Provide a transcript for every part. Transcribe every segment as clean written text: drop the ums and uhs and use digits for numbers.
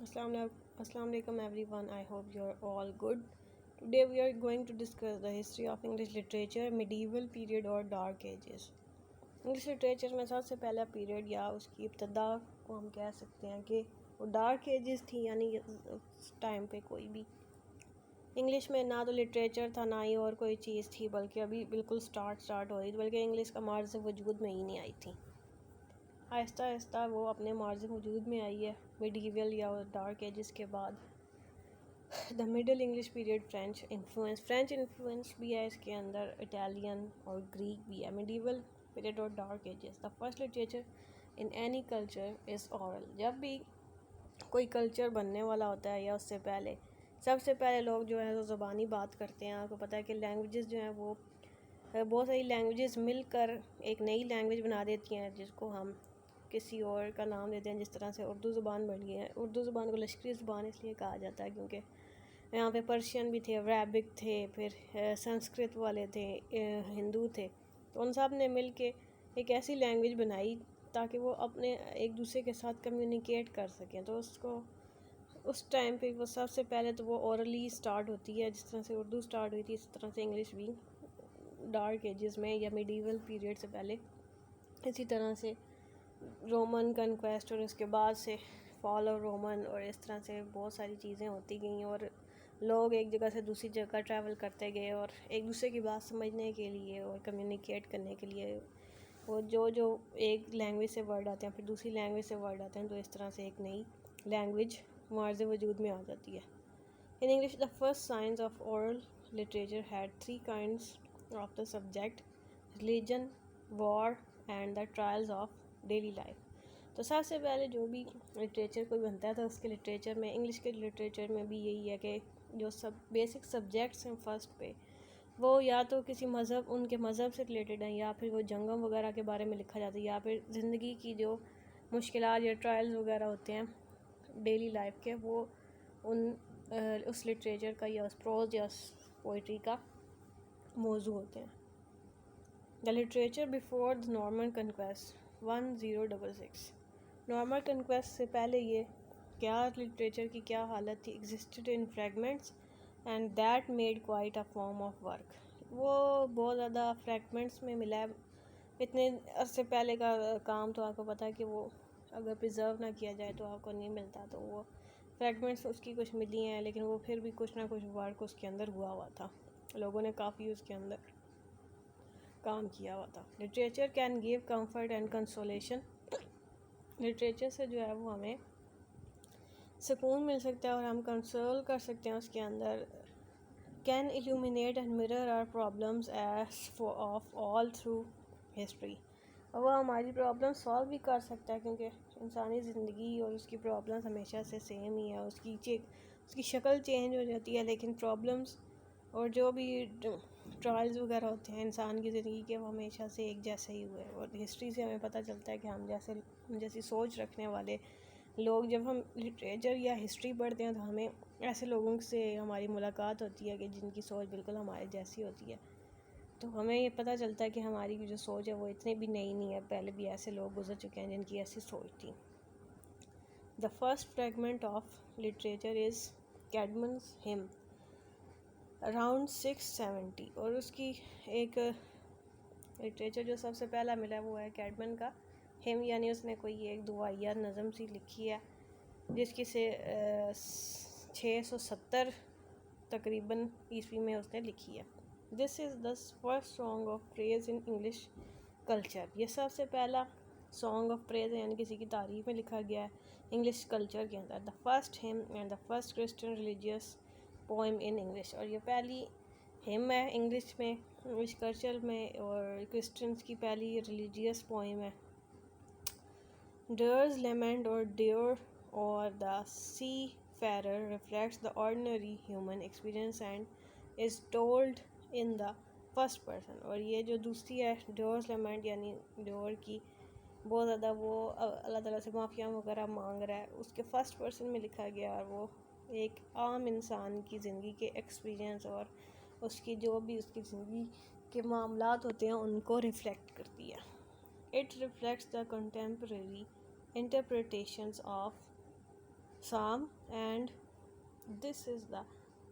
Assalamu alaikum everyone. I hope you're all good. Today we are going to discuss the history of English literature, medieval period اور dark ages. English literature میں سب سے پہلا period یا اس کی ابتدا کو ہم کہہ سکتے ہیں کہ وہ ڈارک ایجز تھی، یعنی اس ٹائم پہ کوئی بھی انگلش میں نہ تو لٹریچر تھا نہ ہی اور کوئی چیز تھی، بلکہ ابھی بالکل سٹارٹ ہو رہی تھی، بلکہ انگلش کا مارز وجود میں ہی نہیں آئی تھی. آہستہ آہستہ وہ اپنے مارز وجود میں آئی ہے میڈیول یا ڈارک ایجز کے بعد. The middle English period French influence بھی ہے اس کے اندر، اٹالین اور گریک بھی ہے. میڈیول پیریڈ اور dark ages. The first literature in any culture is oral. جب بھی کوئی کلچر بننے والا ہوتا ہے یا اس سے پہلے سب سے پہلے لوگ جو ہے وہ زبانی بات کرتے ہیں. آپ کو پتہ ہے کہ لینگویجز جو ہیں وہ بہت ساری لینگویجز مل کر ایک نئی لینگویج بنا دیتی ہیں، جس کو ہم کسی اور کا نام دیتے ہیں. جس طرح سے اردو زبان بن گئی ہے. اردو زبان کو لشکری زبان اس لیے کہا جاتا ہے کیونکہ یہاں پہ پرشین بھی تھے، عربک تھے، پھر سنسکرت والے تھے، ہندو تھے. تو ان سب نے مل کے ایک ایسی لینگویج بنائی تاکہ وہ اپنے ایک دوسرے کے ساتھ کمیونیکیٹ کر سکیں. تو اس کو اس ٹائم پہ وہ سب سے پہلے تو وہ اورلی سٹارٹ ہوتی ہے. جس طرح سے اردو سٹارٹ ہوئی تھی اس طرح سے انگلش بھی ڈارک ایجز میں یا میڈیول پیریڈ سے پہلے. اسی طرح سے رومن کنکویسٹ اور اس کے بعد سے فال آف رومن اور اس طرح سے بہت ساری چیزیں ہوتی گئیں اور لوگ ایک جگہ سے دوسری جگہ ٹریول کرتے گئے اور ایک دوسرے کی بات سمجھنے کے لیے اور کمیونیکیٹ کرنے کے لیے وہ جو ایک لینگویج سے ورڈ آتے ہیں پھر دوسری لینگویج سے ورڈ آتے ہیں، تو اس طرح سے ایک نئی لینگویج مارز وجود میں آ جاتی ہے. In English the first science of oral literature had 3 kinds of the subject: religion, war and the trials of daily life. تو سب سے پہلے جو بھی لٹریچر کوئی بنتا ہے تو اس کے لٹریچر میں، انگلش کے لٹریچر میں بھی یہی ہے کہ جو بیسک سبجیکٹس ہیں فرسٹ پہ وہ یا تو کسی مذہب، ان کے مذہب سے ریلیٹڈ ہیں، یا پھر وہ جنگوں وغیرہ کے بارے میں لکھا جاتا ہے، یا پھر زندگی کی جو مشکلات یا ٹرائلز وغیرہ ہوتے ہیں ڈیلی لائف کے، وہ اس لٹریچر کا یا اس پروز یا پوئٹری کا موضوع ہوتے ہیں. The literature before the Norman conquest 1066. Norman conquest سے پہلے یہ کیا لٹریچر کی کیا حالت تھی؟ Existed in fragments and that made quite a form of work. وہ بہت زیادہ فریگمنٹس میں ملا ہے. اتنے عرصے پہلے کا کام تو آپ کو پتہ ہے کہ وہ اگر پریزرو نہ کیا جائے تو آپ کو نہیں ملتا. تو وہ فریگمنٹس اس کی کچھ ملی ہیں، لیکن وہ پھر بھی کچھ نہ کچھ ورک اس کے اندر ہوا تھا. لوگوں نے کافی اس کے اندر کام کیا ہوا تھا. Literature can give comfort and consolation. Literature سے جو ہے وہ ہمیں سکون مل سکتا ہے اور ہم کنسول کر سکتے ہیں اس کے اندر. Can illuminate and mirror our problems as of all through history. اور وہ ہماری پرابلم سالو بھی کر سکتا ہے کیونکہ انسانی زندگی اور اس کی پرابلمس ہمیشہ سے سیم ہی ہے. اس کی شکل چینج ہو جاتی ہے لیکن پرابلمس اور جو بھی ٹرائلز وغیرہ ہوتے ہیں انسان کی زندگی کے وہ ہمیشہ سے ایک جیسے ہی ہوئے. اور ہسٹری سے ہمیں پتہ چلتا ہے کہ ہم جیسی سوچ رکھنے والے لوگ، جب ہم لٹریچر یا ہسٹری پڑھتے ہیں تو ہمیں ایسے لوگوں سے ہماری ملاقات ہوتی ہے کہ جن کی سوچ بالکل ہمارے جیسی ہوتی ہے. تو ہمیں یہ پتہ چلتا ہے کہ ہماری جو سوچ ہے وہ اتنی بھی نئی نہیں ہے، پہلے بھی ایسے لوگ گزر چکے ہیں جن کی ایسی سوچ تھی. The first fragment of literature is Caedmon's hymn around 670. اور اس کی ایک لٹریچر جو سب سے پہلا ملا ہے وہ ہے کیڈمن کا ہم، یعنی اس نے کوئی ایک دعائیہ نظم سی لکھی ہے جس کی سے 670 تقریباً عیسوی میں اس نے لکھی ہے. This is the first song of praise in English culture. یہ سب سے پہلا سانگ آف پریز یعنی کسی کی تعریف میں لکھا گیا ہے انگلش کلچر کے اندر. دا فرسٹ ہم and the first Christian religious poem in English. اور یہ پہلی ہم ہے انگلش میں، انگلش کلچر میں، اور کرسچنس کی پہلی ریلیجیس پوئم ہے. ڈرز لیمنٹ اور ڈیور اور the seafarer reflects the ordinary human experience and is told in the first person. اور یہ جو دوسری ہے ڈیورز لیمنٹ یعنی ڈیور کی بہت زیادہ وہ اللہ تعالیٰ سے معافیاں وغیرہ مانگ رہا ہے، اس کے فرسٹ پرسن میں لکھا گیا اور وہ ایک عام انسان کی زندگی کے ایکسپیرئنس اور اس کی جو بھی اس کی زندگی کے معاملات ہوتے ہیں ان کو ریفلیکٹ کرتی ہے. It reflects the contemporary interpretations of Psalm, and this is the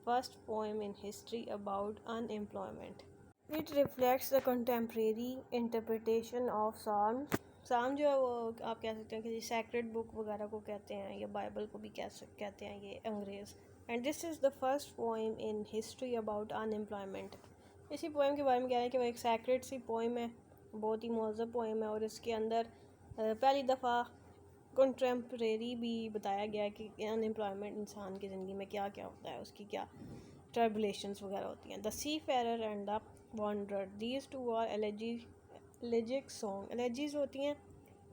first poem in history about unemployment. It reflects the contemporary interpretation of Psalms. Psalm جو ہے وہ آپ کہہ سکتے ہیں کہ سیکرڈ بک وغیرہ کو کہتے ہیں، یا بائبل کو بھی کہتے ہیں یہ انگریز. And this is the first poem in history about unemployment. اسی پوئم کے بارے میں کہہ رہے ہیں کہ وہ ایک سیکرڈ سی پوئم ہے، بہت ہی مہذب پوئم ہے، اور اس کے اندر پہلی دفعہ کنٹمپریری بھی بتایا گیا ہے کہ انمپلائمنٹ انسان کی زندگی میں کیا کیا ہوتا ہے، اس کی کیا ٹربولیشنس وغیرہ ہوتی ہیں. The seafarer and the wanderer, these two are elegiac song. Elegies ہوتی ہیں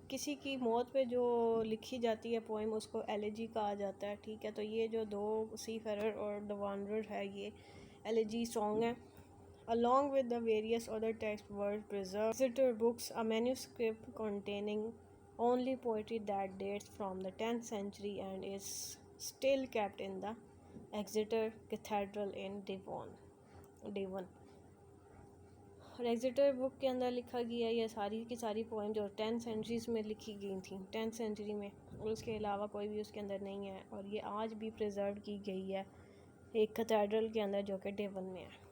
کسی کی موت پہ جو لکھی جاتی ہے پوئم، اس کو ایلیجی کہا جاتا ہے. ٹھیک ہے، تو یہ جو دو سی فیرر اور دا وانڈرر ہے، یہ ایلیجی سانگ ہے. along with the various other text were preserved Exeter books, a manuscript containing only poetry that dates from the 10th century and is still kept in the Exeter Cathedral in Devon. اور ایگزیٹر بک کے اندر لکھا گیا یہ ساری کی ساری poem جو 10 centuries میں لکھی گئی تھیں، 10 سینچری میں، اور اس کے علاوہ کوئی بھی اس کے اندر نہیں ہے، اور یہ آج بھی پریزرو کی گئی ہے ایک کیتھیڈرل کے اندر جو کہ ڈیون میں ہے.